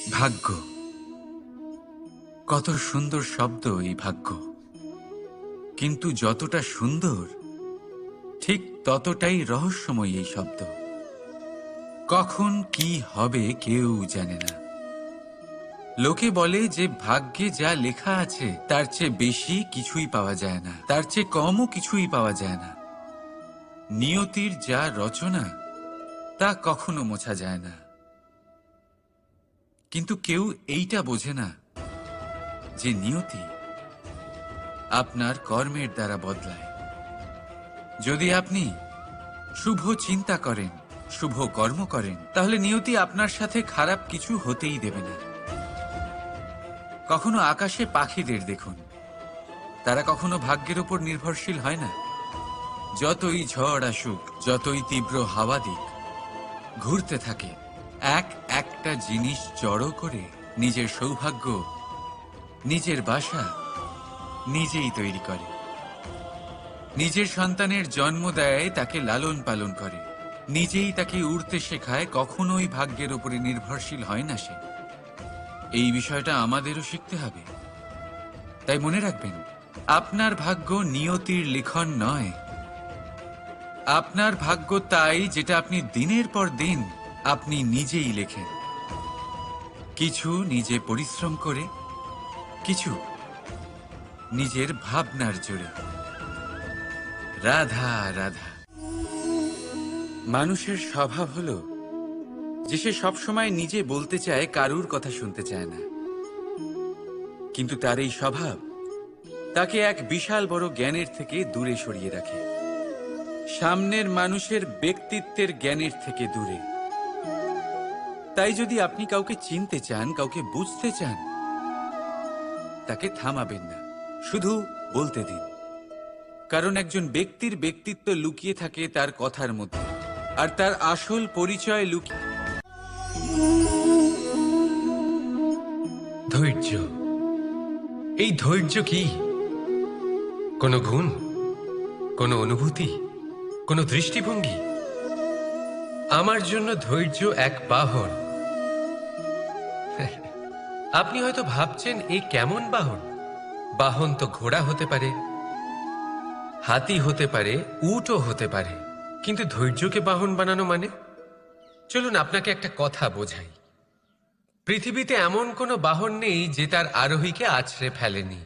ভাগ্য, কত সুন্দর শব্দ এই ভাগ্য। কিন্তু যতটা সুন্দর ঠিক ততটাই রহস্যময় এই শব্দ। কখন কি হবে কেউ জানে না। লোকে বলে যে ভাগ্যে যা লেখা আছে তার চেয়ে বেশি কিছুই পাওয়া যায় না, তার চেয়ে কমও কিছুই পাওয়া যায় না। নিয়তির যা রচনা তা কখনো মোছা যায় না। কিন্তু কেউ এইটা বোঝে না যে নিয়তি আপনার কর্মের দ্বারা বদলায়। যদি আপনি শুভ চিন্তা করেন, শুভ কর্ম করেন, তাহলে নিয়তি আপনার সাথে খারাপ কিছু হতেই দেবে না। কখনো আকাশে পাখিদের দেখুন, তারা কখনো ভাগ্যের উপর নির্ভরশীল হয় না। যতই ঝড় আসুক, যতই তীব্র হাওয়া দিক, ঘুরতে থাকে, একটা জিনিস জড়ো করে নিজের সৌভাগ্য, নিজের বাসা নিজেই তৈরি করে। নিজের সন্তানের জন্ম দেয়, তাকে লালন পালন করে, নিজেই তাকে উড়তে শেখায়, কখনোই ভাগ্যের উপরে নির্ভরশীল হয় না সে। এই বিষয়টা আমাদেরও শিখতে হবে। তাই মনে রাখবেন, আপনার ভাগ্য নিয়তির লিখন নয়। আপনার ভাগ্য তাই যেটা আপনি দিনের পর দিন আপনি নিজেই লেখেন। কিছু নিজে পরিশ্রম করে, কিছু নিজের ভাবনার জোরে। রাধা রাধা। মানুষের স্বভাব হলো যে সে সবসময় নিজে বলতে চায়, কারুর কথা শুনতে চায় না। কিন্তু তার এই স্বভাব তাকে এক বিশাল বড় জ্ঞানের থেকে দূরে সরিয়ে রাখে, সামনের মানুষের ব্যক্তিত্বের জ্ঞানের থেকে দূরে। তাই যদি আপনি কাউকে চিনতে চান, কাউকে বুঝতে চান, তাকে থামাবেন না, শুধু বলতে দিন। কারণ একজন ব্যক্তির ব্যক্তিত্ব লুকিয়ে থাকে তার কথার মধ্যে, আর তার আসল পরিচয় লুকিয়ে। ধৈর্য। এই ধৈর্য কি কোনো গুণ, কোনো অনুভূতি, কোনো দৃষ্টিভঙ্গি? আমার জন্য ধৈর্য এক বাহন। আপনি হয়তো ভাবছেন, এই কেমন বাহন? বাহন তো ঘোড়া হতে পারে, হাতি হতে পারে, উটও হতে পারে, কিন্তু ধৈর্যকে বাহন বানানো মানে? চলুন আপনাকে একটা কথা বোঝাই। পৃথিবীতে এমন কোনো বাহন নেই যে তার আরোহীকে আছড়ে ফেলেনি।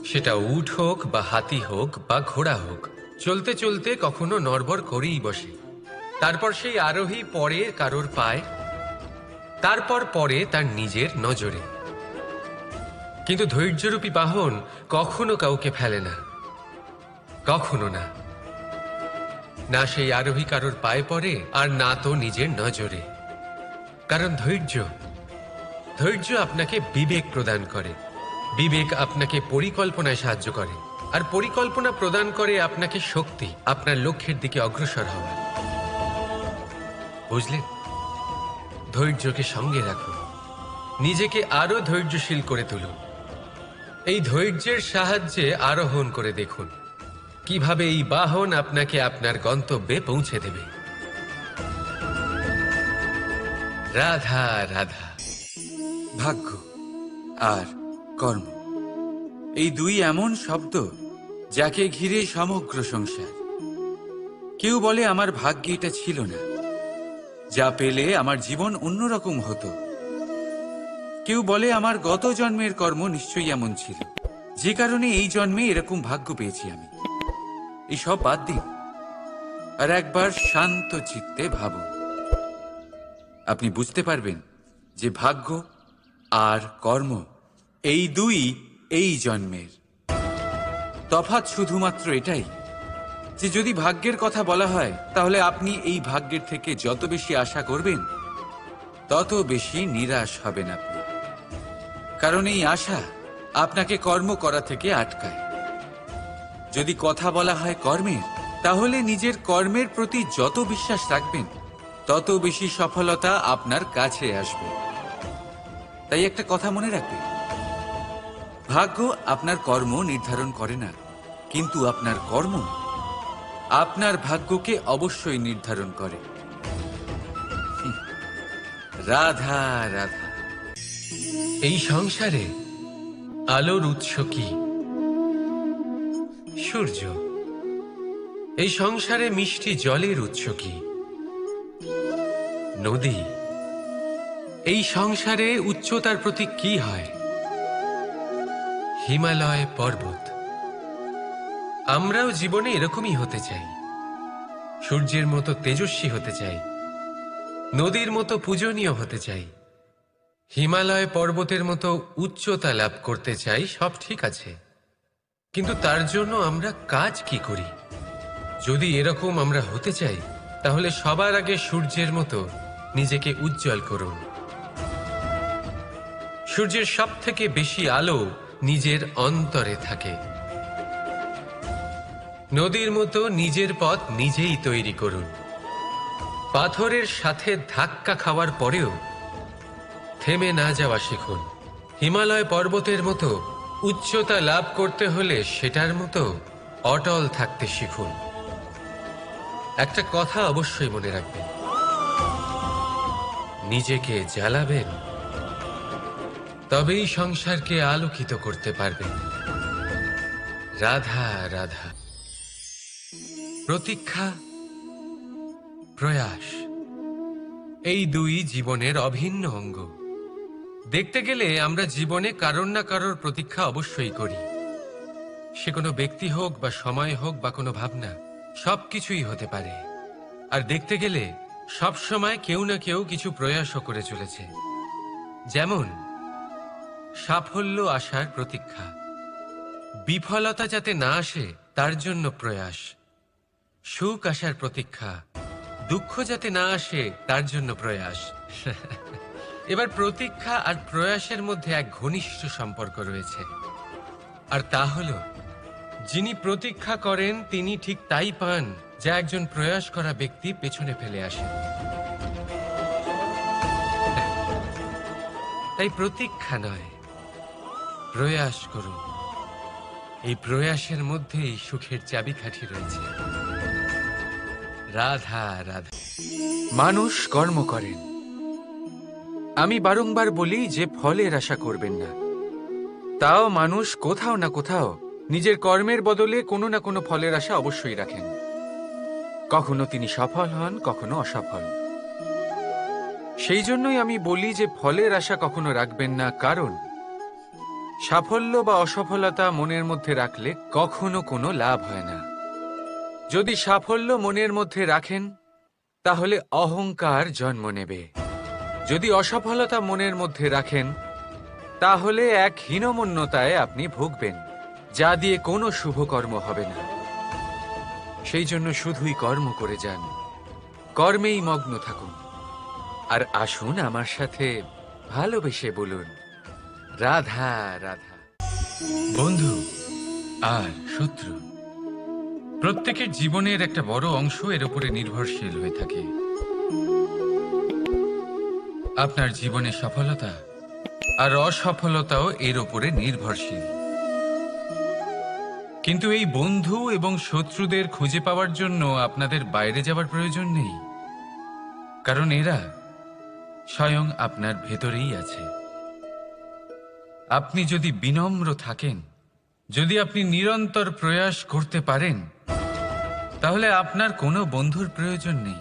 সেটা উট হোক বা হাতি হোক বা ঘোড়া হোক, চলতে চলতে কখনো নড়বড় করেই বসে। তারপর সেই আরোহী পরে কারোর পায়, তারপর পরে তার নিজের নজরে। কিন্তু ধৈর্যরূপী বাহন কখনো কাউকে ফেলে না, কখনো না। না সেই আরোহী কারোর পায়ে পড়ে, আর না তো নিজের নজরে। কারণ ধৈর্য আপনাকে বিবেক প্রদান করে, বিবেক আপনাকে পরিকল্পনায় সাহায্য করে, আর পরিকল্পনা প্রদান করে আপনাকে শক্তি, আপনার লক্ষ্যের দিকে অগ্রসর হওয়া। বুঝলেন? ধৈর্যকে সঙ্গে রাখুন, নিজেকে আরো ধৈর্যশীল করে তুলুন। এই ধৈর্যের সাহায্যে আরোহণ করে দেখুন কিভাবে এই বাহন আপনাকে আপনার গন্তব্যে পৌঁছে দেবে। রাধা রাধা। ভাগ্য আর কর্ম, এই দুই এমন শব্দ যাকে ঘিরে সমগ্র সংসার। কেউ বলে আমার ভাগ্যে এটা ছিল না, যা পেলে আমার জীবন অন্যরকম হতো। কেউ বলে আমার গত জন্মের কর্ম নিশ্চয়ই এমন ছিল, যে কারণে এই জন্মে এরকম ভাগ্য পেয়েছি আমি। এই সব বাদ দিন আর একবার শান্ত চিত্তে ভাবুন। আপনি বুঝতে পারবেন যে ভাগ্য আর কর্ম এই দুই এই জন্মের। তফাৎ শুধুমাত্র এটাই যে যদি ভাগ্যের কথা বলা হয়, তাহলে আপনি এই ভাগ্যের থেকে যত বেশি আশা করবেন তত বেশি নিরাশ হবেন আপনি। কারণ এই আশা আপনাকে কর্ম করা থেকে আটকায়। যদি কথা বলা হয় কর্মের, তাহলে নিজের কর্মের প্রতি যত বিশ্বাস রাখবেন তত বেশি সফলতা আপনার কাছে আসবে। তাই একটা কথা মনে রাখবেন, ভাগ্য আপনার কর্ম নির্ধারণ করে না, কিন্তু আপনার কর্ম আপনার ভাগ্যকে অবশ্যই নির্ধারণ করে। রাধা রাধা। এই সংসারে আলোর উৎস কি? সূর্য। এই সংসারে মিষ্টি জলের উৎস কি? নদী। এই সংসারে উচ্চতার প্রতীক কি হয়? হিমালয় পর্বত। আমরাও জীবনে এরকমই হতে চাই, সূর্যের মতো তেজস্বী হতে চাই, নদীর মতো পূজনীয় হতে চাই, হিমালয় পর্বতের মতো উচ্চতা লাভ করতে চাই। সব ঠিক আছে, কিন্তু তার জন্য আমরা কাজ কি করি? যদি এরকম আমরা হতে চাই, তাহলে সবার আগে সূর্যের মতো নিজেকে উজ্জ্বল করুন। সূর্যের সব থেকে বেশি আলো নিজের অন্তরে থাকে। নদীর মতো নিজের পথ নিজেই তৈরি করুন। পাথরের সাথে ধাক্কা খাওয়ার পরেও থেমে না যাওয়া শিখুন। হিমালয় পর্বতের মতো উচ্চতা লাভ করতে হলে সেটার মতো অটল থাকতে শিখুন। একটা কথা অবশ্যই মনে রাখবেন, নিজেকে জ্বালাবেন, তবেই সংসারকে আলোকিত করতে পারবেন। রাধা রাধা। প্রতীক্ষা, প্রয়াস, এই দুই জীবনের অভিন্ন অঙ্গ। দেখতে গেলে আমরা জীবনে কারোর না কারোর প্রতীক্ষা অবশ্যই করি। সে কোনো ব্যক্তি হোক বা সময় হোক বা কোনো ভাবনা, সবকিছুই হতে পারে। আর দেখতে গেলে সব সময় কেউ না কেউ কিছু প্রয়াসও করে চলেছে। যেমন সাফল্য আসার প্রতীক্ষা, বিফলতা যাতে না আসে তার জন্য প্রয়াস, সুখ আসার প্রতীক্ষা, দুঃখ যাতে না আসে তার জন্য প্রয়াস। এবার প্রতীক্ষা আর প্রয়াসের মধ্যে এক ঘনিষ্ঠ সম্পর্ক রয়েছে, আর তা হল যিনি প্রতীক্ষা করেন তিনি ঠিক তাই পান যা একজন প্রয়াস করা ব্যক্তি পেছনে ফেলে আসেন। তাই প্রতীক্ষা নয়, প্রয়াস করুন। এই প্রয়াসের মধ্যেই সুখের চাবিকাঠি রয়েছে। রাধা রাধা। মানুষ কর্ম করেন। আমি বারংবার বলি যে ফলের আশা করবেন না। তাও মানুষ কোথাও না কোথাও নিজের কর্মের বদলে কোনো না কোনো ফলের আশা অবশ্যই রাখেন। কখনো তিনি সফল হন, কখনো অসফল। সেই জন্যই আমি বলি যে ফলের আশা কখনো রাখবেন না, কারণ সাফল্য বা অসফলতা মনের মধ্যে রাখলে কখনো কোনো লাভ হয় না। যদি সাফল্য মনের মধ্যে রাখেন তাহলে অহংকার জন্ম নেবে। যদি অসফলতা মনের মধ্যে রাখেন তাহলে এক হীনমন্যতায় আপনি ভুগবেন, যা দিয়ে কোনো শুভকর্ম হবে না। সেই জন্য শুধুই কর্ম করে যান, কর্মেই মগ্ন থাকুন। আর আসুন আমার সাথে ভালোবেসে বলুন, রাধা রাধা। বন্ধু আর শত্রু, প্রত্যেকের জীবনের একটা বড় অংশ এর উপরে নির্ভরশীল হয়ে থাকে। আপনার জীবনে সফলতা আর অসফলতাও এর উপরে নির্ভরশীল। কিন্তু এই বন্ধু এবং শত্রুদের খুঁজে পাওয়ার জন্য আপনাদের বাইরে যাওয়ার প্রয়োজন নেই, কারণ এরা স্বয়ং আপনার ভেতরেই আছে। আপনি যদি বিনম্র থাকেন, যদি আপনি নিরন্তর প্রয়াস করতে পারেন, তাহলে আপনার কোনো বন্ধুর প্রয়োজন নেই।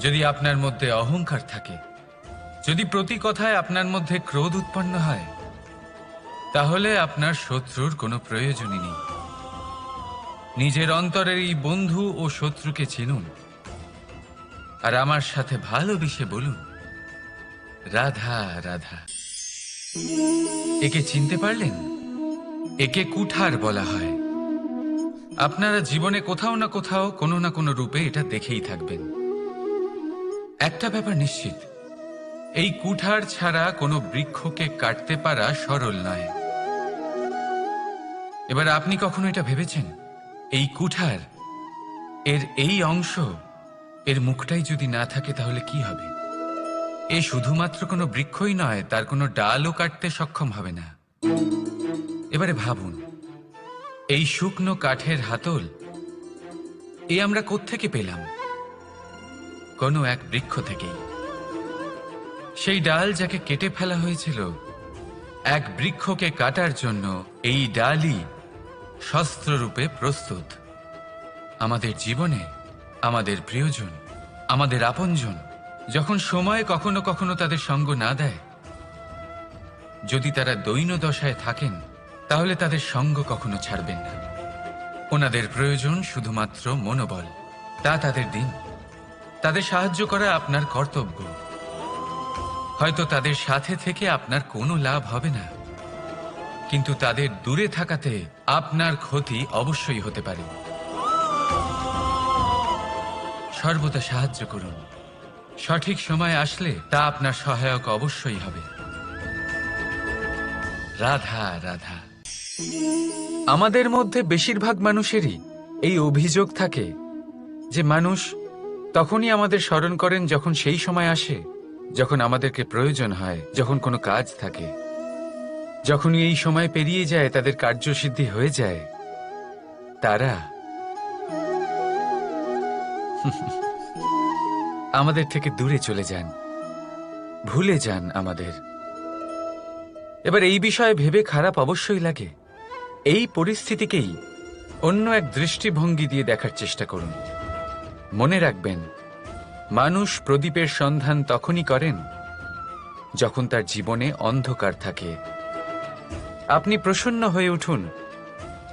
যদি আপনার মধ্যে অহংকার থাকে, যদি প্রতি কথায় আপনার মধ্যে ক্রোধ উৎপন্ন হয়, তাহলে আপনার শত্রুর কোনো প্রয়োজনই নেই। নিজের অন্তরের এই বন্ধু ও শত্রুকে চিনুন, আর আমার সাথে ভালোবেসে বলুন, রাধা রাধা। একে চিনতে পারলেন? একে কুঠার বলা হয়। আপনারা জীবনে কোথাও না কোথাও কোনো না কোনো রূপে এটা দেখেই থাকবেন। একটা ব্যাপার নিশ্চিত, এই কুঠার ছাড়া কোনো বৃক্ষকে কাটতে পারা সরল নয়। এবার আপনি কখনো এটা ভেবেছেন, এই কুঠার, এর এই অংশ, এর মুখটাই যদি না থাকে তাহলে কি হবে? এ শুধুমাত্র কোনো বৃক্ষই নয়, তার কোনো ডালও কাটতে সক্ষম হবে না। এবারে ভাবুন, এই শুকনো কাঠের হাতল এ আমরা কোত্থেকে পেলাম? কোনো এক বৃক্ষ থেকেই। সেই ডাল যাকে কেটে ফেলা হয়েছিল, এক বৃক্ষকে কাটার জন্য এই ডালই শস্ত্ররূপে প্রস্তুত। আমাদের জীবনে আমাদের প্রিয়জন, আমাদের আপনজন যখন সময় কখনো কখনো তাদের সঙ্গ না দেয়, যদি তারা দৈন্য দশায় থাকেন, তাহলে তাদের সঙ্গ কখনো ছাড়বেন না। ওনাদের প্রয়োজন শুধুমাত্র মনোবল। তা তাদের দিন। তাদের সাহায্য করা আপনার কর্তব্য। হয়তো তাদের সাথে থেকে আপনার কোনো লাভ হবে না, কিন্তু তাদের দূরে থাকাতে আপনার ক্ষতি অবশ্যই হতে পারে। সর্বদা সাহায্য করুন। সঠিক সময় আসলে তা আপনার সহায়ক অবশ্যই হবে। রাধা রাধা। আমাদের মধ্যে বেশিরভাগ মানুষেরই এই অভিযোগ থাকে যে মানুষ তখনই আমাদের স্মরণ করেন যখন সেই সময় আসে যখন আমাদেরকে প্রয়োজন হয়, যখন কোনো কাজ থাকে। যখনই এই সময় পেরিয়ে যায়, তাদের কার্যসিদ্ধি হয়ে যায়, তারা আমাদের থেকে দূরে চলে যান, ভুলে যান আমাদের। এবার এই বিষয়ে ভেবে খারাপ অবশ্যই লাগে। এই পরিস্থিতিকেই অন্য এক দৃষ্টিভঙ্গি দিয়ে দেখার চেষ্টা করুন। মনে রাখবেন, মানুষ প্রদীপের সন্ধান তখনই করেন যখন তার জীবনে অন্ধকার থাকে। আপনি প্রসন্ন হয়ে উঠুন,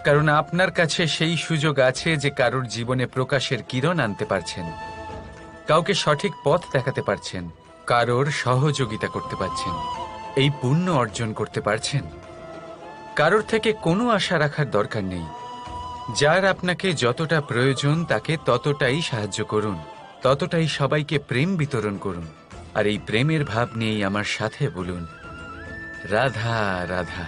কারণ আপনার কাছে সেই সুযোগ আছে যে কারোর জীবনে প্রকাশের কিরণ আনতে পারছেন, কাউকে সঠিক পথ দেখাতে পারছেন, কারোর সহযোগিতা করতে পারছেন, এই পুণ্য অর্জন করতে পারছেন। কারোর থেকে কোনো আশা রাখার দরকার নেই। যার আপনাকে যতটা প্রয়োজন তাকে ততটাই সাহায্য করুন, ততটাই সবাইকে প্রেম বিতরণ করুন। আর এই প্রেমের ভাব নিয়েই আমার সাথে বলুন, রাধা রাধা।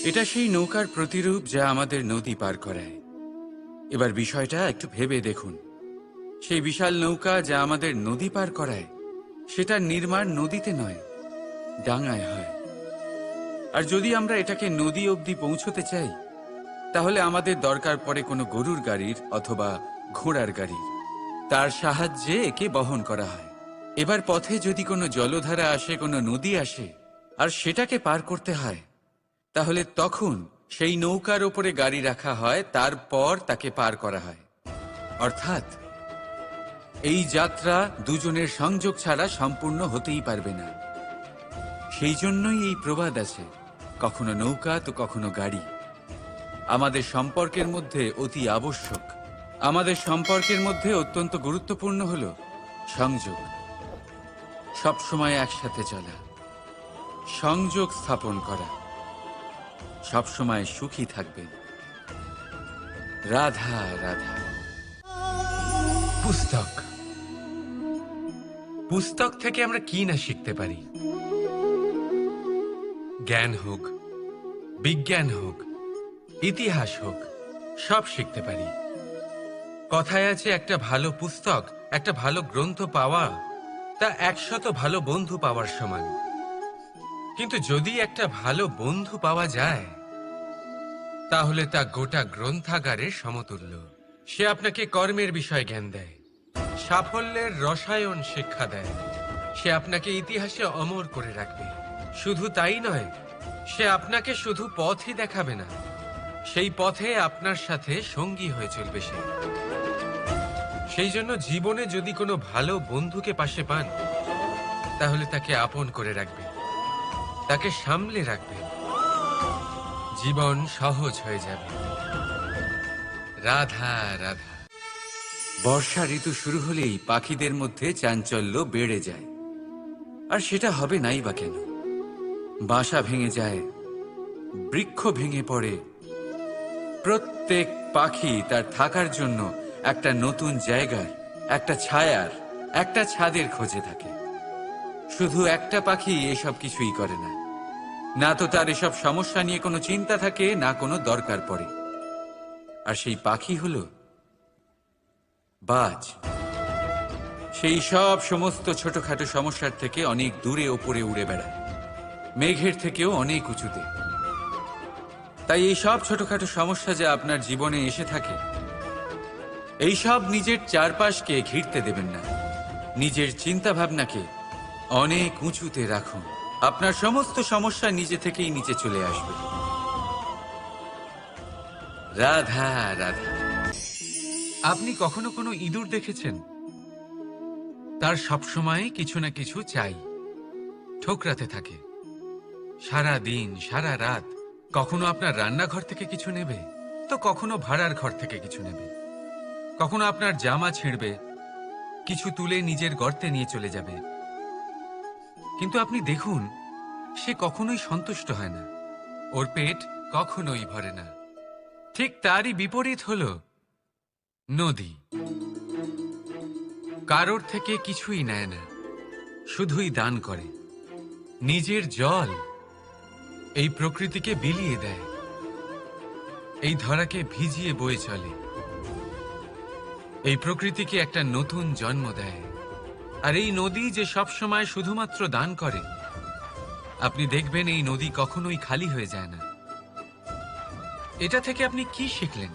এটা সেই নৌকার প্রতিরূপ যা আমাদের নদী পার করায়। এবার বিষয়টা একটু ভেবে দেখুন। সেই বিশাল নৌকা যা আমাদের নদী পার করায়, সেটার নির্মাণ নদীতে নয়, ডাঙায় হয়। আর যদি আমরা এটাকে নদী অবধি পৌঁছতে চাই, তাহলে আমাদের দরকার পড়ে কোনো গরুর গাড়ির অথবা ঘোড়ার গাড়ির। তার সাহায্যে একে বহন করা হয়। এবার পথে যদি কোনো জলধারা আসে, কোনো নদী আসে, আর সেটাকে পার করতে হয়, তাহলে তখন সেই নৌকার ওপরে গাড়ি রাখা হয়, তারপর তাকে পার করা হয়। অর্থাৎ এই যাত্রা দুজনের সংযোগ ছাড়া সম্পূর্ণ হতেই পারবে না। সেই জন্যই এই প্রবাদ আছে, কখনো নৌকা তো কখনো গাড়ি। আমাদের সম্পর্কের মধ্যে অতি আবশ্যক, আমাদের সম্পর্কের মধ্যে অত্যন্ত গুরুত্বপূর্ণ হল সংযোগ। সবসময় একসাথে চলা, সংযোগ স্থাপন করা। সবসময় সুখী থাকবেন। রাধা রাধা। পুস্তক পুস্তক থেকে আমরা কি না শিখতে পারি। জ্ঞান হোক, বিজ্ঞান হোক, ইতিহাস হোক, সব শিখতে পারি। কথায় আছে, একটা ভালো পুস্তক, একটা ভালো গ্রন্থ পাওয়া তা 100 ভালো বন্ধু পাওয়ার সমান। কিন্তু যদি একটা ভালো বন্ধু পাওয়া যায়, তাহলে তা গোটা গ্রন্থাগারের সমতুল্য। সে আপনাকে কর্মের বিষয় জ্ঞান দেয়, সাফল্যের রসায়ন শিক্ষা দেয়। সে আপনাকে ইতিহাসে অমর করে রাখবে। শুধু তাই নয়, সে আপনাকে শুধু পথই দেখাবে না, সেই পথে আপনার সাথে সঙ্গী হয়ে চলবে সে। সেই জন্য জীবনে যদি কোনো ভালো বন্ধুকে পাশে পান, তাহলে তাকে আপন করে রাখবেন, তাকে সামলে রাখবেন। জীবন সহজ হয়ে যাবে। রাধা রাধা। বর্ষা ঋতু শুরু হলেই পাখিদের মধ্যে চাঞ্চল্য বেড়ে যায়। আর সেটা হবে নাই বা কেন? বাসা ভেঙে যায়, বৃক্ষ ভেঙে পড়ে। প্রত্যেক পাখি তার থাকার জন্য একটা নতুন জায়গার, একটা ছায়ার, একটা ছাদের খোঁজে থাকে। শুধু একটা পাখি এসব কিছুই করে না। না তো তার এসব সমস্যা নিয়ে কোনো চিন্তা থাকে, না কোনো দরকার পড়ে। আর সেই পাখি হলো বাজ। সেই সব সমস্ত ছোটখাটো সমস্যার থেকে অনেক দূরে ওপরে উড়ে বেড়ায়, মেঘের থেকেও অনেক উঁচুতে। তাই এই সব ছোটখাটো সমস্যা যা আপনার জীবনে এসে থাকে, এই সব নিজের চারপাশকে ঘিরতে দেবেন না। নিজের চিন্তা ভাবনাকে অনেক উঁচুতে রাখুন। আপনার সমস্ত সমস্যা নিজে থেকেই নিচে চলে আসবে। রাধা রাধা। আপনি কখনো কোনো ইঁদুর দেখেছেন? তার সবসময় কিছু না কিছু চাই, ঠোকরাতে থাকে সারা দিন সারা রাত। কখনো আপনার রান্নাঘর থেকে কিছু নেবে, তো কখনো ভাড়ার ঘর থেকে কিছু নেবে। কখনো আপনার জামা ছিঁড়বে, কিছু তুলে নিজের গর্তে নিয়ে চলে যাবে। কিন্তু আপনি দেখুন, সে কখনোই সন্তুষ্ট হয় না, ওর পেট কখনোই ভরে না। ঠিক তারই বিপরীত হলো নদী। কারোর থেকে কিছুই নেয় না, শুধুই দান করে। নিজের জল এই প্রকৃতিকে বিলিয়ে দেয়, এই ধরাকে ভিজিয়ে বয়ে চলে, এই প্রকৃতিকে একটা নতুন জন্ম দেয়। আর এই নদী যে সবসময় শুধুমাত্র দান করে, আপনি দেখবেন এই নদী কখনোই খালি হয়ে যায় না। এটা থেকে আপনি কি শিখলেন?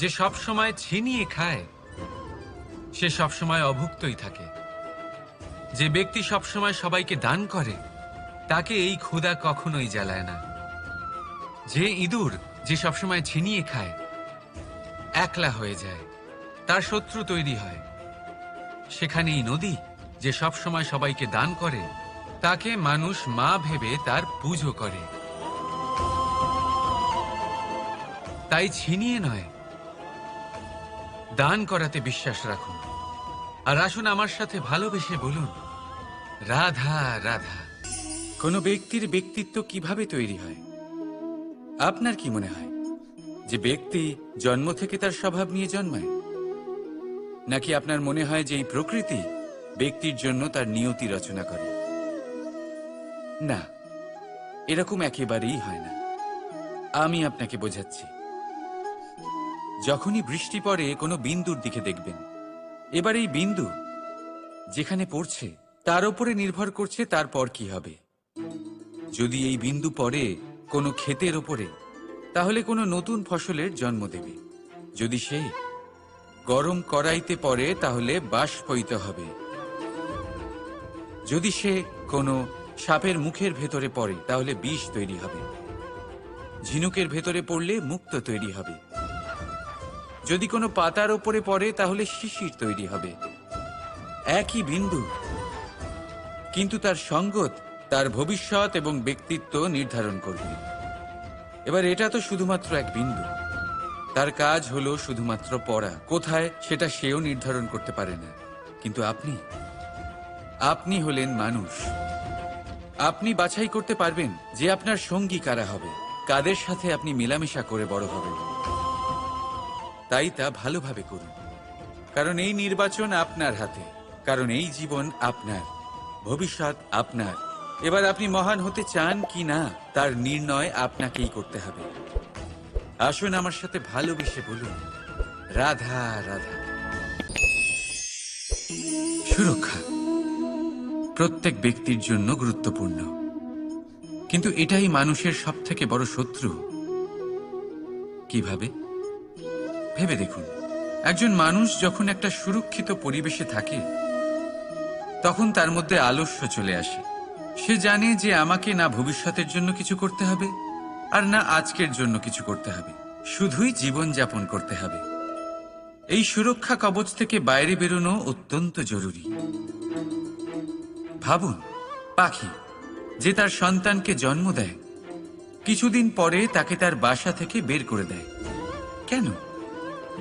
যে সবসময় ছিনিয়ে খায়, সে সবসময় অভুক্তই থাকে। যে ব্যক্তি সবসময় সবাইকে দান করে, তাকে এই ক্ষুধা কখনোই জ্বালায় না। যে ইঁদুর যে সবসময় ছিনিয়ে খায়, একলা হয়ে যায়, তার শত্রু তৈরি হয়। সেখানেই নদী যে সবসময় সবাইকে দান করে, তাকে মানুষ মা ভেবে তার পুজো করে। তাই ছিনিয়ে নয়, দান করাতে বিশ্বাস রাখুন। আর আসুন আমার সাথে ভালোবেসে বলুন, রাধা রাধা। কোনো ব্যক্তির ব্যক্তিত্ব কিভাবে তৈরি হয়? আপনার কি মনে হয় যে ব্যক্তি জন্ম থেকে তার স্বভাব নিয়ে জন্মায়, নাকি আপনার মনে হয় যে এই প্রকৃতি ব্যক্তির জন্য তার নিয়তি রচনা করে? না, এরকম একেবারেই হয় না। আমি আপনাকে বোঝাচ্ছি। যখনই বৃষ্টি পড়ে কোনো বিন্দুর দিকে দেখবেন। এবার এই বিন্দু যেখানে পড়ছে তার উপরে নির্ভর করছে তারপর কি হবে। যদি এই বিন্দু পড়ে কোনো ক্ষেতের ওপরে, তাহলে কোনো নতুন ফসলের জন্ম দেবে। যদি সে গরম কড়াইতে পড়ে, তাহলে বাষ্পীত হবে। যদি সে কোনো সাপের মুখের ভেতরে পড়ে, তাহলে বিষ তৈরি হবে। ঝিনুকের ভেতরে পড়লে মুক্তো তৈরি হবে। যদি কোনো পাতার ওপরে পড়ে, তাহলে শিশির তৈরি হবে। একই বিন্দু, কিন্তু তার সঙ্গত তার ভবিষ্যৎ এবং ব্যক্তিত্ব নির্ধারণ করবে। এবার এটা তো শুধুমাত্র এক বিন্দু, তার কাজ হলো শুধুমাত্র পড়া। কোথায় সেটা সেও নির্ধারণ করতে পারে না। কিন্তু আপনি হলেন মানুষ। আপনি বাছাই করতে পারবেন যে আপনার সঙ্গী কারা হবে, কাদের সাথে আপনি মেলামেশা করে বড় হবেন। তাই তা ভালোভাবে করুন, কারণ এই নির্বাচন আপনার হাতে, কারণ এই জীবন আপনার, ভবিষ্যৎ আপনার। এবার আপনি মহান হতে চান কি না, তার নির্ণয় আপনাকেই করতে হবে। আসুন আমার সাথে ভালোবেসে বলুন, রাধা রাধা। সুরক্ষা প্রত্যেক ব্যক্তির জন্য গুরুত্বপূর্ণ, কিন্তু এটাই মানুষের সবথেকে বড় শত্রু। কিভাবে? ভেবে দেখুন। একজন মানুষ যখন একটা সুরক্ষিত পরিবেশে থাকে, তখন তার মধ্যে আলস্য চলে আসে। সে জানে যে আমাকে না ভবিষ্যতের জন্য কিছু করতে হবে, আর না আজকের জন্য কিছু করতে হবে, শুধুই জীবন যাপন করতে হবে। এই সুরক্ষা কবচ থেকে বাইরে বেরোনো অত্যন্ত জরুরি। ভাবুন, পাখি যে তার সন্তানকে জন্ম দেয়, কিছুদিন পরে তাকে তার বাসা থেকে বের করে দেয়। কেন?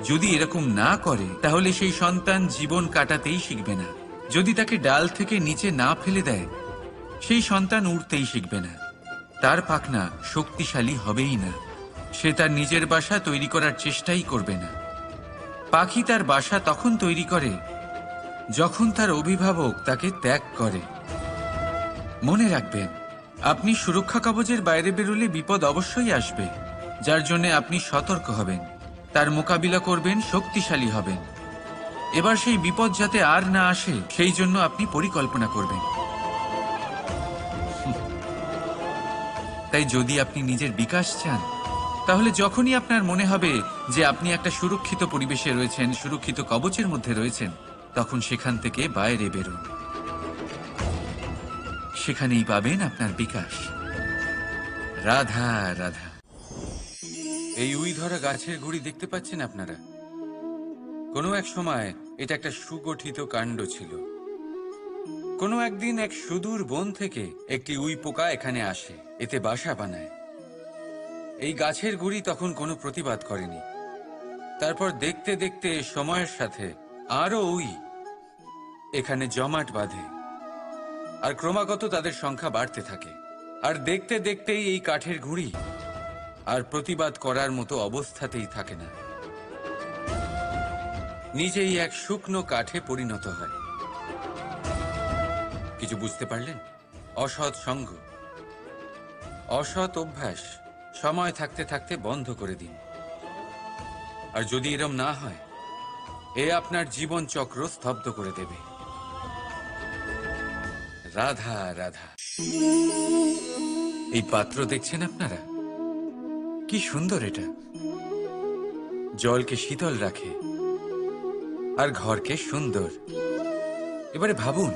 যদি এরকম না করে, তাহলে সেই সন্তান জীবন কাটাতেই শিখবে না। যদি তাকে ডাল থেকে নিচে না ফেলে দেয়, সেই সন্তান উড়তেই শিখবে না। তার পাখনা শক্তিশালী হবেই না। সে তার নিজের বাসা তৈরি করার চেষ্টাই করবে না। পাখি তার বাসা তখন তৈরি করে যখন তার অভিভাবক তাকে ত্যাগ করে। মনে রাখবেন, আপনি সুরক্ষা কবচের বাইরে বেরোলে বিপদ অবশ্যই আসবে, যার জন্য আপনি সতর্ক হবেন, তার মোকাবিলা করবেন, শক্তিশালী হবেন। এবার সেই বিপদ যাতে আর না আসে, সেই জন্য আপনি পরিকল্পনা করবেন। তাই যদি আপনি নিজের বিকাশ চান, তাহলে যখনই আপনার মনে হবে যে আপনি একটা সুরক্ষিত পরিবেশে রয়েছেন, সুরক্ষিত কবচের মধ্যে রয়েছেন, তখন সেখান থেকে বাইরে বেরোন। সেখানেই পাবেন আপনার বিকাশ। রাধা রাধা। এই উই ধরা গাছের গুড়ি দেখতে পাচ্ছেন আপনারা? কোনো এক সময় এটা একটা সুগঠিত কাণ্ড ছিল। কোনো একদিন এক সুদূর বন থেকে একটি উই পোকা এখানে আসে, এতে বাসা বানায়। এই গাছের গুড়ি তখন কোনো প্রতিবাদ করেনি। তারপর দেখতে দেখতে সময়ের সাথে আরো উই এখানে জমাট বাঁধে, আর ক্রমাগত তাদের সংখ্যা বাড়তে থাকে। আর দেখতে দেখতেই এই কাঠের গুঁড়ি আর প্রতিবাদ করার মতো অবস্থাতেই থাকে না, নিজেই এক শুকনো কাঠে পরিণত হয়। কিছু বুঝতে পারলেন? অসৎ সঙ্গ, অসৎ অভ্যাস সময় থাকতে থাকতে বন্ধ করে দিন। আর যদি এরম না হয়, এ আপনার জীবন চক্র স্তব্ধ করে দেবে। রাধা রাধা। এই পাত্র দেখছেন আপনারা? কি সুন্দর এটা! জলকে শীতল রাখে আর ঘরকে সুন্দর। এবারে ভাবুন,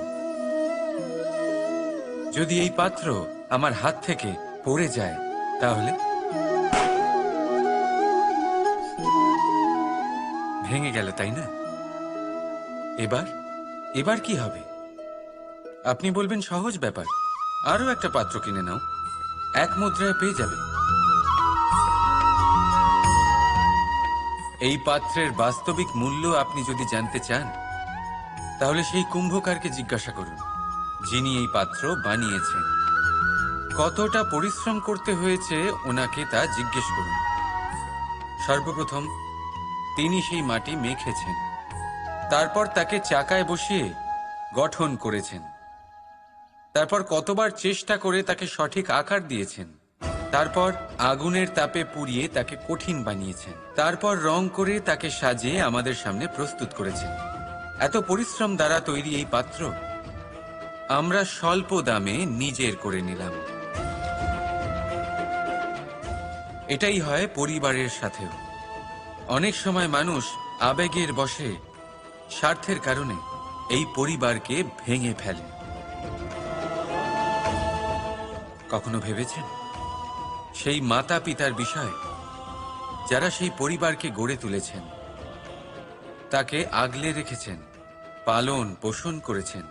যদি এই পাত্র আমার হাত থেকে পড়ে যায় তাহলে? ভেঙে গেল, তাই না? এবার কি হবে? আপনি বলবেন সহজ ব্যাপার, আরো একটা পাত্র কিনে নাও, এক মুদ্রায় পেয়ে যাবে। এই পাত্রের বাস্তবিক মূল্য আপনি যদি জানতে চান, তাহলে সেই কুম্ভকারকে জিজ্ঞাসা করুন, যিনি এই পাত্র বানিয়েছেন। কতটা পরিশ্রম করতে হয়েছে ওনাকে তা জিজ্ঞেস করুন। সর্বপ্রথম তিনি সেই মাটি মেখেছেন, তারপর তাকে চাকায় বসিয়ে গঠন করেছেন, তারপর কতবার চেষ্টা করে তাকে সঠিক আকার দিয়েছেন, তারপর আগুনের তাপে পুড়িয়ে তাকে কঠিন বানিয়েছেন, তারপর রং করে তাকে সাজিয়ে আমাদের সামনে প্রস্তুত করেছেন। এত পরিশ্রম দ্বারা তৈরি এই পাত্র আমরা স্বল্প দামে নিজের করে নিলাম। এটাই হয় পরিবারের সাথেও। অনেক সময় মানুষ আবেগের বশে, স্বার্থের কারণে এই পরিবারকে ভেঙে ফেলে। কখনো ভেবেছেন সেই মাতা পিতার বিষয়, যারা সেই পরিবারকে গড়ে তুলেছেন, তাকে আগলে রেখেছেন, পালন পোষণ করেছেন?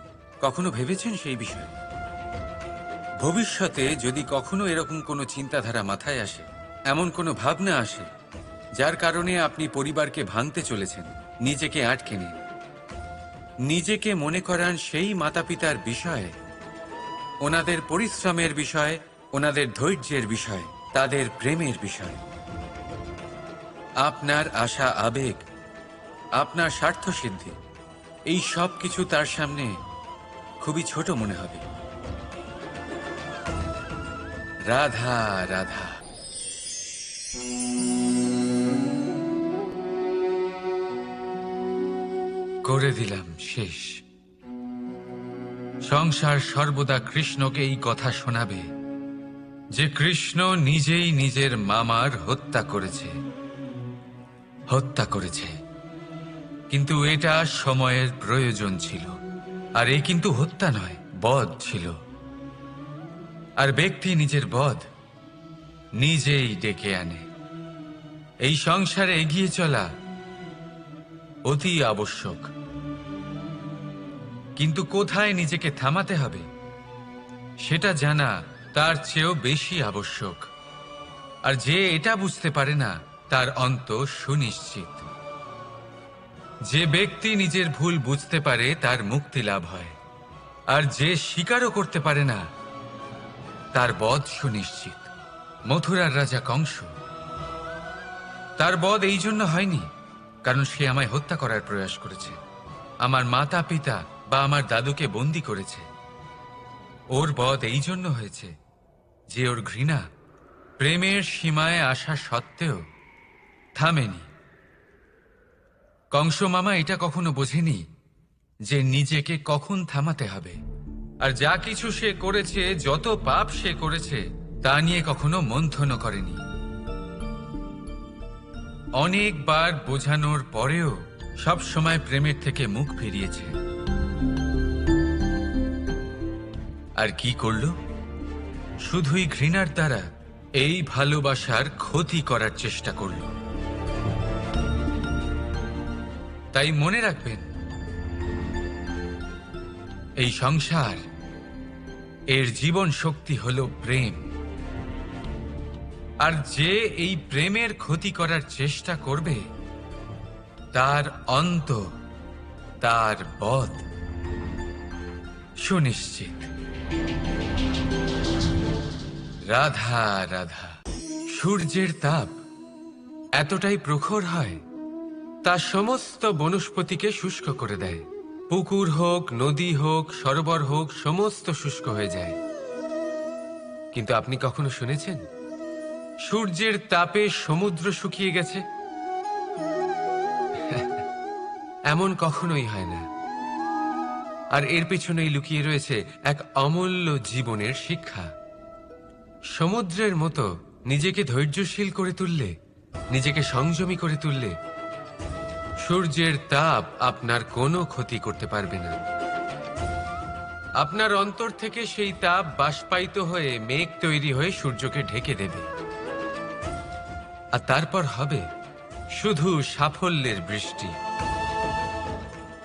কখনো ভেবেছেন সেই বিষয়ে? ভবিষ্যতে যদি কখনো এরকম কোনো চিন্তাধারা মাথায় আসে, এমন কোনো ভাবনা আসে যার কারণে আপনি পরিবারকে ভাঙতে চলেছেন, নিজেকে আটকে নিন। নিজেকে মনে করান সেই মাতা পিতার বিষয়ে, ওনাদের পরিশ্রমের বিষয়, ওনাদের ধৈর্যের বিষয়, তাদের প্রেমের বিষয়। আপনার আশা আবেগ, আপনার স্বার্থসিদ্ধি, এই সব কিছু তার সামনে খুবই ছোট মনে হবে। রাধা রাধা। করে দিলাম শেষ। সংসার সর্বদা কৃষ্ণকে এই কথা শোনাবে যে কৃষ্ণ নিজেই নিজের মামার হত্যা করেছে। কিন্তু এটা সময়ের প্রয়োজন ছিল। আর এই কিন্তু হত্যা নয়, বধ ছিল। আর ব্যক্তি নিজের বধ নিজেই ডেকে আনে। এই সংসারে এগিয়ে চলা অতি আবশ্যক, কিন্তু কোথায় নিজেকে থামাতে হবে সেটা জানা তার চেয়েও বেশি আবশ্যক। আর যে এটা বুঝতে পারে না, তার অন্ত সুনিশ্চিত। যে ব্যক্তি নিজের ভুল বুঝতে পারে তার মুক্তি লাভ হয়, আর যে স্বীকারও করতে পারে না তার বধ সুনিশ্চিত। মথুরার রাজা কংস, তার বধ এই জন্য হয়নি কারণ সে আমায় হত্যা করার প্রয়াস করেছে, আমার মাতা পিতা বা আমার দাদুকে বন্দী করেছে। ওর বধ এই জন্য হয়েছে যে ওর ঘৃণা প্রেমের সীমায় আসা সত্ত্বেও থামেনি। কংস মামা এটা কখনো বোঝেনি যে নিজেকে কখন থামাতে হবে। আর যা কিছু সে করেছে, যত পাপ সে করেছে, তা নিয়ে কখনো মন্থনও করেনি। অনেকবার বোঝানোর পরেও সব সময় প্রেমের থেকে মুখ ফিরিয়েছে। আর কি করল? শুধুই ঘৃণার দ্বারা এই ভালোবাসার ক্ষতি করার চেষ্টা করল। তাই মনে রাখবেন, এই সংসার, এর জীবন শক্তি হল প্রেম। আর যে এই প্রেমের ক্ষতি করার চেষ্টা করবে, তার অন্ত, তার বধ সুনিশ্চিত। রাধা রাধা। সূর্যের তাপ এতটাই প্রখর হয়, তা সমস্ত বনস্পতিকে শুষ্ক করে দেয়। পুকুর হোক, নদী হোক, সরোবর হোক, সমস্ত শুষ্ক হয়ে যায়। কিন্তু আপনি কখনো শুনেছেন সূর্যের তাপে সমুদ্র শুকিয়ে গেছে? এমন কখনোই হয় না। আর এর পেছনেই লুকিয়ে রয়েছে এক অমূল্য জীবনের শিক্ষা। সমুদ্রের মতো নিজেকে ধৈর্যশীল করে তুললে, নিজেকে সংযমী করে তুললে, সূর্যের তাপ আপনার কোনো ক্ষতি করতে পারবে না। আপনার অন্তর থেকে সেই তাপ বাষ্পায়িত হয়ে মেঘ তৈরি হয়ে সূর্যকে ঢেকে দেবে। আর তারপর হবে শুধু সাফল্যের বৃষ্টি।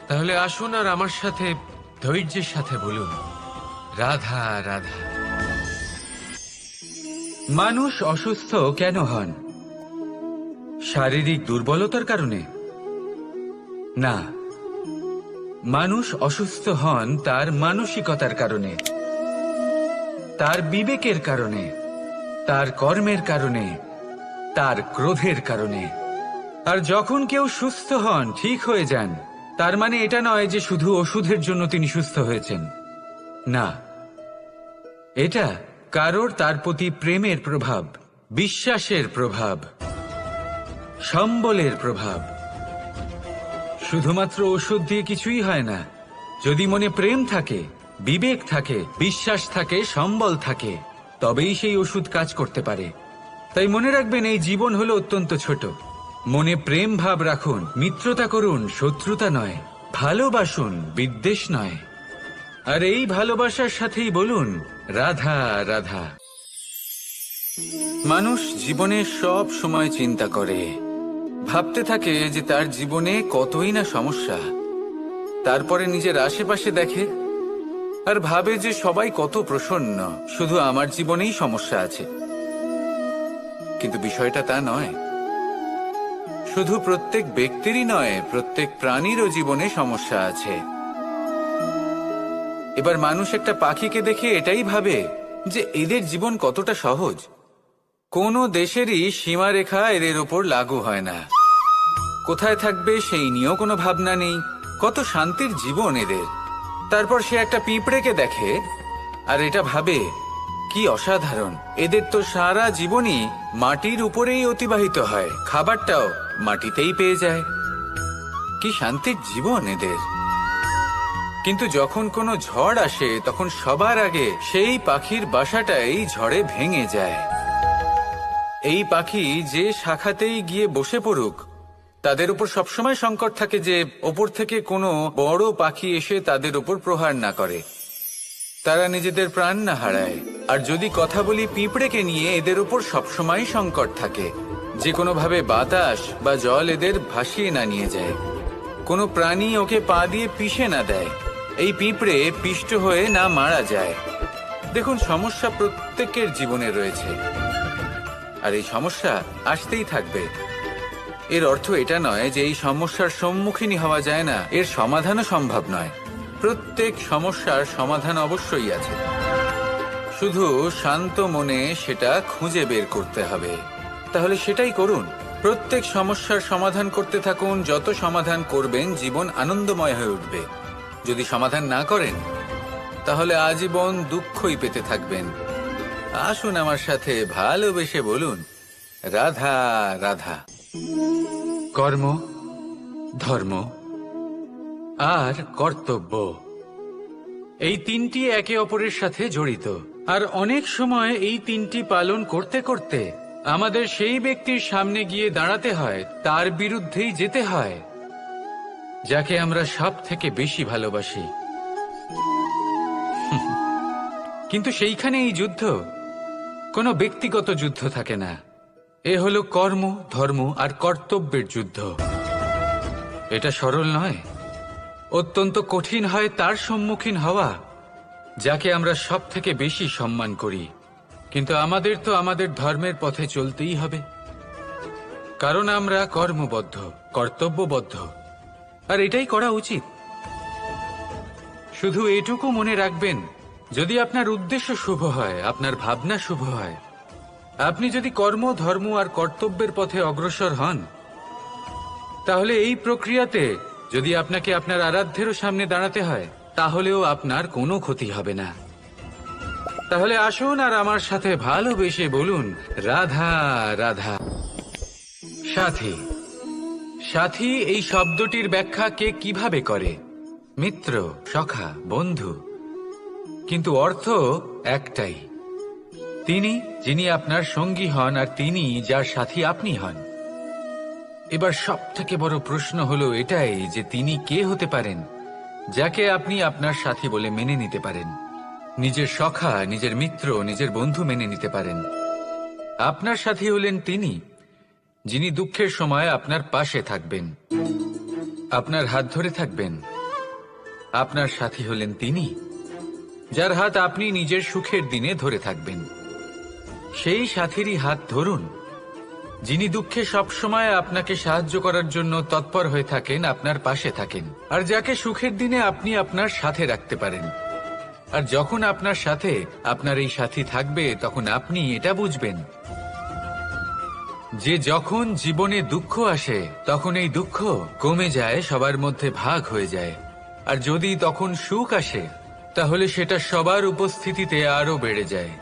তাহলে আসুন আর আমার সাথে ধৈর্যের সাথে বলুন, রাধা রাধা। মানুষ অসুস্থ কেন হন? শারীরিক দুর্বলতার কারণে? না, মানুষ অসুস্থ হন তার মানসিকতার কারণে, তার বিবেকের কারণে, তার কর্মের কারণে, তার ক্রোধের কারণে। আর যখন কেউ সুস্থ হন, ঠিক হয়ে যান, তার মানে এটা নয় যে শুধু ওষুধের জন্য তিনি সুস্থ হয়েছেন। না, এটা কারোর তার প্রতি প্রেমের প্রভাব, বিশ্বাসের প্রভাব, সম্বলের প্রভাব। শুধুমাত্র ওষুধ দিয়ে কিছুই হয় না। যদি মনে প্রেম থাকে, বিবেক থাকে, বিশ্বাস থাকে, সম্বল থাকে, তবেই সেই ওষুধ কাজ করতে পারে। তাই মনে রাখবেন, এই জীবন হলো অত্যন্ত ছোট। মনে প্রেম ভাব রাখুন, মিত্রতা করুন, শত্রুতা নয়। ভালোবাসুন, বিদ্বেষ নয়। আর এই ভালোবাসার সাথেই বলুন, রাধা রাধা। মানুষ জীবনে সব সময় চিন্তা করে, ভাবতে থাকে যে তার জীবনে কতই না সমস্যা। তারপরে নিজের আশেপাশে দেখে আর ভাবে যে সবাই কত প্রসন্ন, শুধু আমার জীবনেই সমস্যা আছে। কিন্তু বিষয়টা তা নয়। শুধু প্রত্যেক ব্যক্তিরই নয়, প্রত্যেক প্রাণীরও জীবনে সমস্যা আছে। এবার মানুষ একটা পাখিকে দেখে এটাই ভাবে যে এদের জীবন কতটা সহজ। কোনো দেশেরই সীমারেখা এদের ওপর লাগু হয় না। কোথায় থাকবে সেই নিয়েও কোনো ভাবনা নেই। কত শান্তির জীবন এদের। তারপর সে একটা পিঁপড়েকে দেখে আর এটা ভাবে, কি অসাধারণ, এদের তো সারা জীবনই মাটির উপরেই অতিবাহিত হয়, খাবারটাও মাটিতেই পেয়ে যায়। কি শান্তির জীবন এদের। কিন্তু যখন কোনো ঝড় আসে, তখন সবার আগে সেই পাখির বাসাটাই ঝড়ে ভেঙে যায়। এই পাখি যে শাখাতেই গিয়ে বসে পড়ুক, তাদের উপর সবসময় সংকট থাকে যে ওপর থেকে কোনো বড় পাখি এসে তাদের উপর প্রহার না করে, তারা নিজেদের প্রাণ না হারায়। আর যদি কথা বলি পিঁপড়েকে নিয়ে, এদের উপর সবসময় সংকট থাকে যে কোনোভাবে বাতাস বা জল এদের ভাসিয়ে না নিয়ে যায়, কোনো প্রাণী ওকে পা দিয়ে পিষে না দেয়, এই পিঁপড়ে পিষ্ট হয়ে না মারা যায়। দেখুন, সমস্যা প্রত্যেকের জীবনে রয়েছে, আর এই সমস্যা আসতেই থাকবে। এর অর্থ এটা নয় যে এই সমস্যার সম্মুখীন হওয়া যায় না, এর সমাধানও সম্ভব নয়। প্রত্যেক সমস্যার সমাধান অবশ্যই আছে, শুধু শান্ত মনে সেটা খুঁজে বের করতে হবে। তাহলে সেটাই করুন, প্রত্যেক সমস্যার সমাধান করতে থাকুন। যত সমাধান করবেন, জীবন আনন্দময় হয়ে উঠবে। যদি সমাধান না করেন, তাহলে আজীবন দুঃখই পেতে থাকবেন। আসুন আমার সাথে ভালোবেসে বলুন, রাধা রাধা। কর্ম, ধর্ম আর কর্তব্য, এই তিনটি একে অপরের সাথে জড়িত। আর অনেক সময় এই তিনটি পালন করতে করতে আমাদের সেই ব্যক্তির সামনে গিয়ে দাঁড়াতে হয়, তার বিরুদ্ধেই যেতে হয়, যাকে আমরা সব থেকে বেশি ভালোবাসি। কিন্তু সেইখানে এই যুদ্ধ কোনো ব্যক্তিগত যুদ্ধ থাকে না। এ হলো কর্ম, ধর্ম আর কর্তব্যের যুদ্ধ। এটা সরল নয়, অত্যন্ত কঠিন হয় তার সম্মুখীন হওয়া যাকে আমরা সব থেকে বেশি সম্মান করি। কিন্তু আমাদের তো আমাদের ধর্মের পথে চলতেই হবে, কারণ আমরা কর্মবদ্ধ, কর্তব্যবদ্ধ, আর এটাই করা উচিত। শুধু এটুকু মনে রাখবেন, যদি আপনার উদ্দেশ্য শুভ হয়, আপনার ভাবনা শুভ হয়, আপনি যদি কর্ম, ধর্ম আর কর্তব্যের পথে অগ্রসর হন, তাহলে এই প্রক্রিয়াতে যদি আপনাকে আপনার আরাধ্যেরও সামনে দাঁড়াতে হয়, তাহলেও আপনার কোনো ক্ষতি হবে না। তাহলে আসুন আর আমার সাথে ভালোবেসে বলুন, রাধা রাধা। সাথী। সাথী এই শব্দটির ব্যাখ্যা কে কিভাবে করে? মিত্র, সখা, বন্ধু। কিন্তু অর্থ একটাই, তিনি যিনি আপনার সঙ্গী হন আর তিনি যার সাথী আপনি হন। এবার সব থেকে বড় প্রশ্ন হলো এটাই যে তিনি কে হতে পারেন যাকে আপনি আপনার সাথী বলে মেনে নিতে পারেন, নিজের সখা, নিজের মিত্র, নিজের বন্ধু মেনে নিতে পারেন। আপনার সাথী হলেন তিনি যিনি দুঃখের সময় আপনার পাশে থাকবেন, আপনার হাত ধরে থাকবেন। আপনার সাথী হলেন তিনি যার হাত আপনি নিজের সুখের দিনে ধরে থাকবেন। সেই সাথীরই হাত ধরুন যিনি দুঃখে সবসময় আপনাকে সাহায্য করার জন্য তৎপর হয়ে থাকেন, আপনার পাশে থাকেন, আর যাকে সুখের দিনে আপনি আপনার সাথে রাখতে পারেন। আর যখন আপনার সাথে আপনার এই সাথী থাকবে, তখন আপনি এটা বুঝবেন যে যখন জীবনে দুঃখ আসে, তখন এই দুঃখ কমে যায়, সবার মধ্যে ভাগ হয়ে যায়। আর যদি তখন সুখ আসে, তাহলে সেটা সবার উপস্থিতিতে আরো বেড়ে যায়।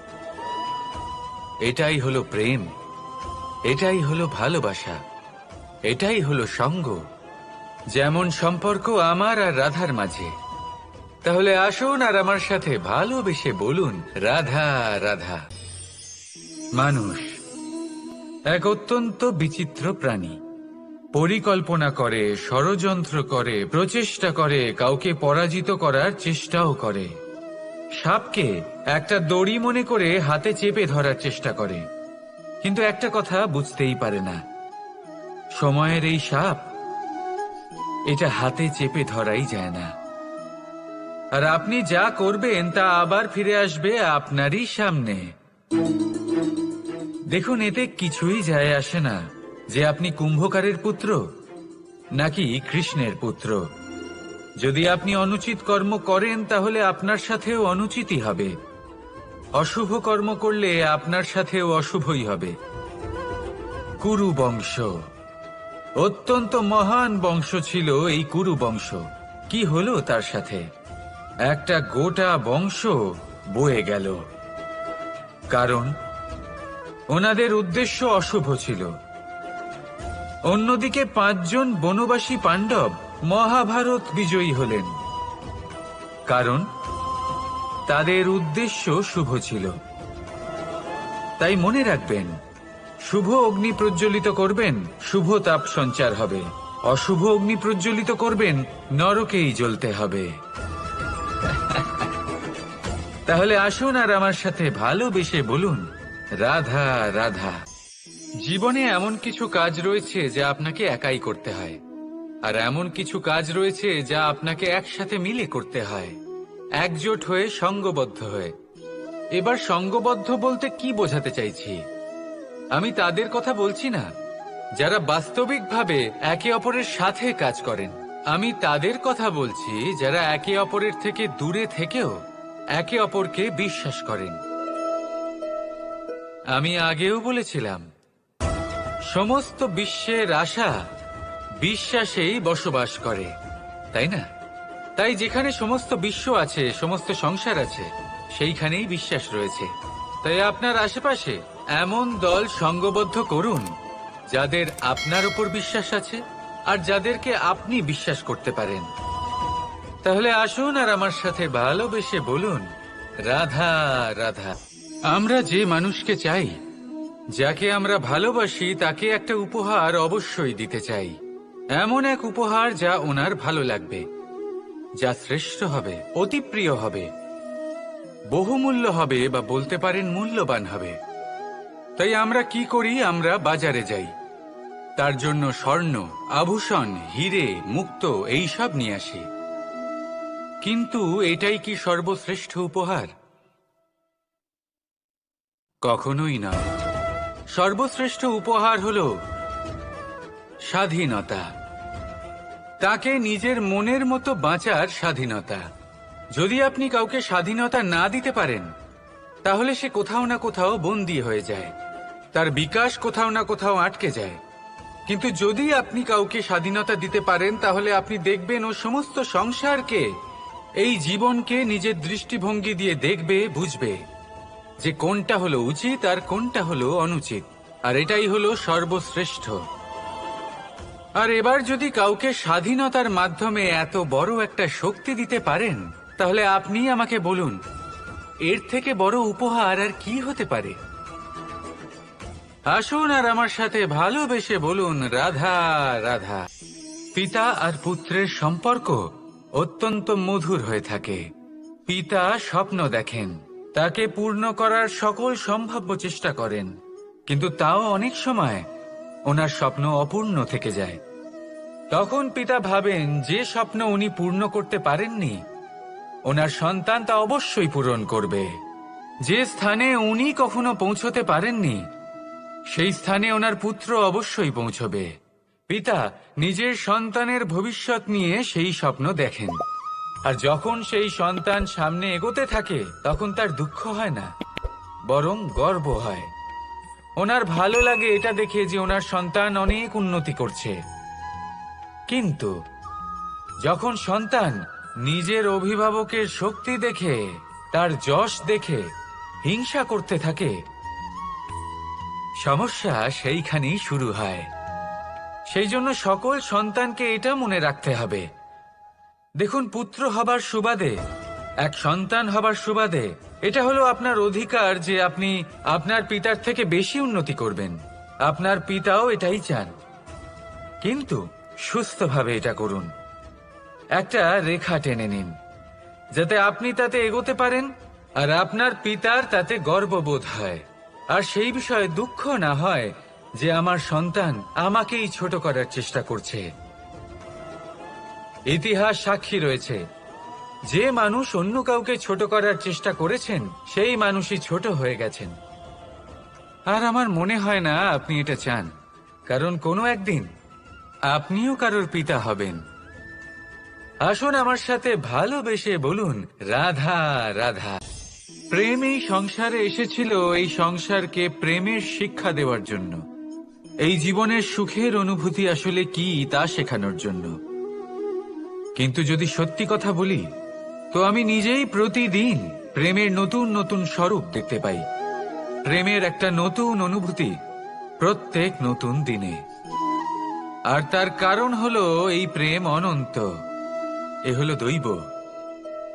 এটাই হলো প্রেম, এটাই হলো ভালোবাসা, এটাই হলো সঙ্গ। যেমন সম্পর্ক আমার আর রাধার মাঝে। তাহলে আসুন আর আমার সাথে ভালোবেসে বলুন, রাধা রাধা। মানুষ এক অত্যন্ত বিচিত্র প্রাণী। পরিকল্পনা করে, ষড়যন্ত্র করে, প্রচেষ্টা করে, কাউকে পরাজিত করার চেষ্টাও করে। সাপকে একটা দড়ি মনে করে হাতে চেপে ধরার চেষ্টা করে, কিন্তু একটা কথা বুঝতেই পারে না, সময়ের এই সাপ, এটা হাতে চেপে ধরাই যায় না। আর আপনি যা করবেন তা আবার ফিরে আসবে আপনারই সামনে। দেখুন, এতে কিছুই যায় আসে না যে আপনি কুম্ভকারের পুত্র নাকি কৃষ্ণের পুত্র। যদি আপনি অনুচিত কর্ম করেন, তাহলে আপনার সাথেও অনুচিতই হবে। অশুভ কর্ম করলে আপনার সাথেও অশুভই হবে। কুরু বংশ অত্যন্ত মহান বংশ ছিল। এই কুরু বংশ কি হলো তার সাথে? একটা গোটা বংশ বয়ে গেল, কারণ ওনাদের উদ্দেশ্য অশুভ ছিল। অন্যদিকে 5 জন বনবাসী পাণ্ডব মহাভারত বিজয়ী হলেন, কারণ তাদের উদ্দেশ্য শুভ ছিল। তাই মনে রাখবেন, শুভ অগ্নি প্রজ্বলিত করবেন, শুভ তাপ সঞ্চার হবে। অশুভ অগ্নি প্রজ্বলিত করবেন, নরকেই জ্বলতে হবে। তাহলে আসুন আর আমার সাথে ভালোবেসে বলুন, রাধা রাধা। জীবনে এমন কিছু কাজ রয়েছে যা আপনাকে একাই করতে হয়, আর এমন কিছু কাজ রয়েছে যা আপনাকে একসাথে মিলে করতে হয়, একজোট হয়ে, সঙ্গবদ্ধ হয়ে। এবার সঙ্গবদ্ধ বলতে কি বোঝাতে চাইছি? আমি তাদের কথা বলছি না যারা বাস্তবিকভাবে একে অপরের সাথে কাজ করেন। আমি তাদের কথা বলছি যারা একে অপরের থেকে দূরে থেকেও একে অপরকে বিশ্বাস করেন। আমি আগেও বলেছিলাম, সমস্ত বিশ্বের আশা বিশ্বাসেই বসবাস করে, তাই না? তাই যেখানে সমস্ত বিশ্ব আছে, সমস্ত সংসার আছে, সেইখানেই বিশ্বাস রয়েছে। তাই আপনার আশেপাশে এমন দল সঙ্গবদ্ধ করুন যাদের আপনার উপর বিশ্বাস আছে আর যাদেরকে আপনি বিশ্বাস করতে পারেন। তাহলে আসুন আর আমার সাথে ভালোবেসে বলুন, রাধা রাধা। আমরা যে মানুষকে চাই, যাকে আমরা ভালোবাসি, তাকে একটা উপহার অবশ্যই দিতে চাই। এমন এক উপহার যা ওনার ভালো লাগবে, যা শ্রেষ্ঠ হবে, অতি প্রিয় হবে। বহুমূল্য হবে বা বলতে পারেন মূল্যবান হবে। তাই আমরা কি করি, আমরা বাজারে যাই, তার জন্য স্বর্ণ, আভূষণ, হিরে, মুক্ত এইসব নিয়ে আসি। কিন্তু এটাই কি সর্বশ্রেষ্ঠ উপহার? কখনোই না। সর্বশ্রেষ্ঠ উপহার হলো স্বাধীনতা, তাকে নিজের মনের মতো বাঁচার স্বাধীনতা। যদি আপনি কাউকে স্বাধীনতা না দিতে পারেন, তাহলে সে কোথাও না কোথাও বন্দী হয়ে যায়, তার বিকাশ কোথাও না কোথাও আটকে যায়। কিন্তু যদি আপনি কাউকে স্বাধীনতা দিতে পারেন, তাহলে আপনি দেখবেন ও সমস্ত সংসারকে, এই জীবনকে নিজের দৃষ্টিভঙ্গি দিয়ে দেখবে, বুঝবে যে কোনটা হলো উচিত আর কোনটা হলো অনুচিত। আর এটাই হলো সর্বশ্রেষ্ঠ। আর এবার যদি কাউকে স্বাধীনতার মাধ্যমে এত বড় একটা শক্তি দিতে পারেন, তাহলে আপনি আমাকে বলুন, এর থেকে বড় উপহার আর কি হতে পারে? আসুন আর আমার সাথে ভালোবেসে বলুন, রাধা রাধা। পিতা আর পুত্রের সম্পর্ক অত্যন্ত মধুর হয়ে থাকে। পিতা স্বপ্ন দেখেন, তাকে পূর্ণ করার সকল সম্ভাব্য চেষ্টা করেন, কিন্তু তাও অনেক সময় ওনার স্বপ্ন অপূর্ণ থেকে যায়। তখন পিতা ভাবেন যে স্বপ্ন উনি পূর্ণ করতে পারেননি, ওনার সন্তান তা অবশ্যই পূরণ করবে। যে স্থানে উনি কখনো পৌঁছতে পারেননি, সেই স্থানে ওনার পুত্র অবশ্যই পৌঁছবে। পিতা নিজের সন্তানের ভবিষ্যৎ নিয়ে সেই স্বপ্ন দেখেন, আর যখন সেই সন্তান সামনে এগোতে থাকে, তখন তার দুঃখ হয় না, বরং গর্ব হয়। ওনার ভালো লাগে এটা দেখে যে ওনার সন্তান অনেক উন্নতি করছে। কিন্তু যখন সন্তান নিজের অভিভাবকের শক্তি দেখে, তার যশ দেখে হিংসা করতে থাকে, সমস্যা সেইখানেই শুরু হয়। সেই জন্য সকল সন্তানকে এটা মনে রাখতে হবে, দেখুন, পুত্র হবার সুবাদে, এক সন্তান হবার সুবাদে এটা হলো আপনার অধিকার যে আপনি আপনার পিতার থেকে বেশি উন্নতি করবেন। আপনার পিতাও এটাই চান, কিন্তু সুস্থভাবে এটা করুন। একটা রেখা টেনে নিন, যাতে আপনি তাতে এগোতে পারেন আর আপনার পিতার তাতে গর্ববোধ হয়, আর সেই বিষয়ে দুঃখ না হয় যে আমার সন্তান আমাকেই ছোট করার চেষ্টা করছে। ইতিহাস সাক্ষী রয়েছে, যে মানুষ অন্য কাউকে ছোট করার চেষ্টা করেছেন, সেই মানুষই ছোট হয়ে গেছেন। আর আমার মনে হয় না আপনি এটা চান, কারণ কোনো একদিন আপনিও কারোর পিতা হবেন। আসুন আমার সাথে ভালোবেসে বলুন, রাধা রাধা। প্রেম এই সংসারে এসেছিল এই সংসারকে প্রেমের শিক্ষা দেওয়ার জন্য, এই জীবনের সুখের অনুভূতি আসলে কি তা শেখানোর জন্য। কিন্তু যদি সত্যি কথা বলি, তো আমি নিজেই প্রতিদিন প্রেমের নতুন নতুন স্বরূপ দেখতে পাই, প্রেমের একটা নতুন অনুভূতি প্রত্যেক নতুন দিনে। আর তার কারণ হলো এই প্রেম অনন্ত, এ হলো দৈব।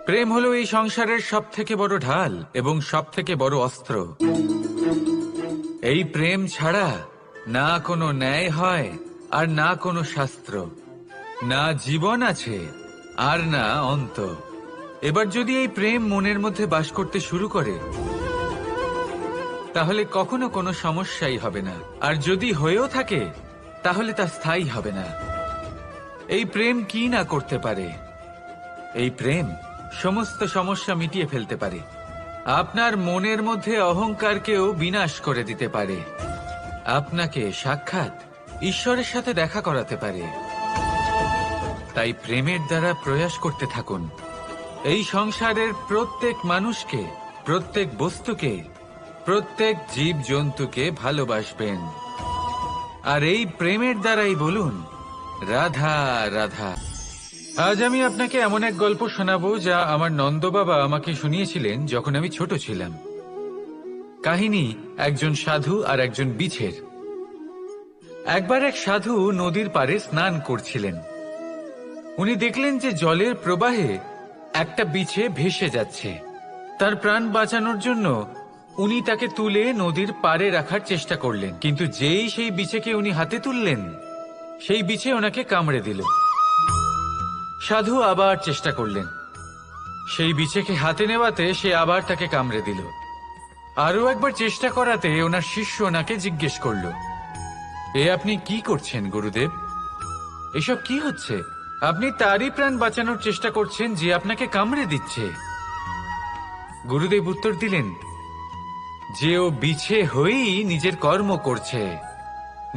প্রেম হলো এই সংসারের সব থেকে বড় ঢাল এবং সব থেকে বড় অস্ত্র। এই প্রেম ছাড়া না কোনো ন্যায় হয় আর না কোনো শাস্ত্র, না জীবন আছে আর না অন্ত। এবার যদি এই প্রেম মনের মধ্যে বাস করতে শুরু করে, তাহলে কখনো কোনো সমস্যাই হবে না, আর যদি হয়েও থাকে তাহলে তা স্থায়ী হবে না। এই প্রেম কি না করতে পারে? এই প্রেম সমস্ত সমস্যা মিটিয়ে ফেলতে পারে, আপনার মনের মধ্যে অহংকারকেও বিনাশ করে দিতে পারে, আপনাকে সাক্ষাৎ ঈশ্বরের সাথে দেখা করাতে পারে। তাই প্রেমের দ্বারা প্রয়াস করতে থাকুন, এই সংসারের প্রত্যেক মানুষকে, প্রত্যেক বস্তুকে, প্রত্যেক জীব জন্তুকে ভালোবাসবেন। আর এই প্রেমের দ্বারাই বলুন, রাধা রাধা। আজ আমি আপনাকে এমন এক গল্প শোনাবো যা আমার নন্দ বাবা আমাকে শুনিয়েছিলেন যখন আমি ছোট ছিলাম। কাহিনী একজন সাধু আর একজন বিছের। একবার এক সাধু নদীর পাড়ে স্নান করছিলেন। উনি দেখলেন যে জলের প্রবাহে একটা বিছে ভেসে যাচ্ছে। তার প্রাণ বাঁচানোর জন্য উনি তাকে তুলে নদীর পাড়ে রাখার চেষ্টা করলেন, কিন্তু যেই সেই বিছেকে উনি হাতে তুললেন, সেই বিছে ওনাকে কামড়ে দিল। সাধু আবার চেষ্টা করলেন, সেই বিছেকে হাতে নেওয়াতে সে আবার তাকে কামড়ে দিল। আরও একবার চেষ্টা করাতে ওনার শিষ্য ওনাকে জিজ্ঞেস করল, এ আপনি কি করছেন গুরুদেব? এসব কি হচ্ছে? আপনি তারই প্রাণ বাঁচানোর চেষ্টা করছেন যে আপনাকে কামড়ে দিচ্ছে। গুরুদেব উত্তর দিলেন যে ও বিছে হয়েই নিজের কর্ম করছে,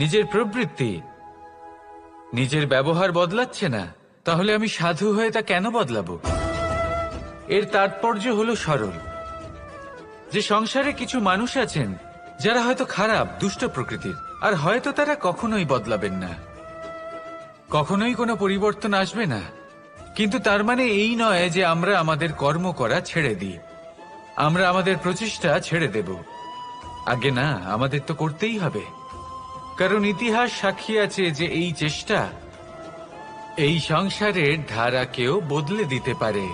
নিজের প্রবৃত্তি, নিজের ব্যবহার বদলাচ্ছে না। তাহলে আমি সাধু হয়ে তা কেন বদলাবো? এর তাৎপর্য হলো সরল, যে সংসারে কিছু মানুষ আছেন যারা হয়তো খারাপ, দুষ্ট প্রকৃতির, আর হয়তো তারা কখনোই বদলাবেন না, কখনোই কোনো পরিবর্তন আসবে না। কিন্তু তার মানে এই নয় যে আমরা আমাদের কর্ম করা ছেড়ে দিই, আমরা আমাদের প্রচেষ্টা ছেড়ে দেব। আগে না, আমাদের তো করতেই হবে, কারণ ইতিহাস সাক্ষী আছে যে এই চেষ্টা এই সংসারের ধারাকেও বদলে দিতে পারে।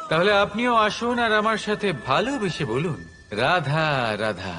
তাহলে আপনিও আসুন আর আমার সাথে ভালোবেসে বলুন, রাধা রাধা।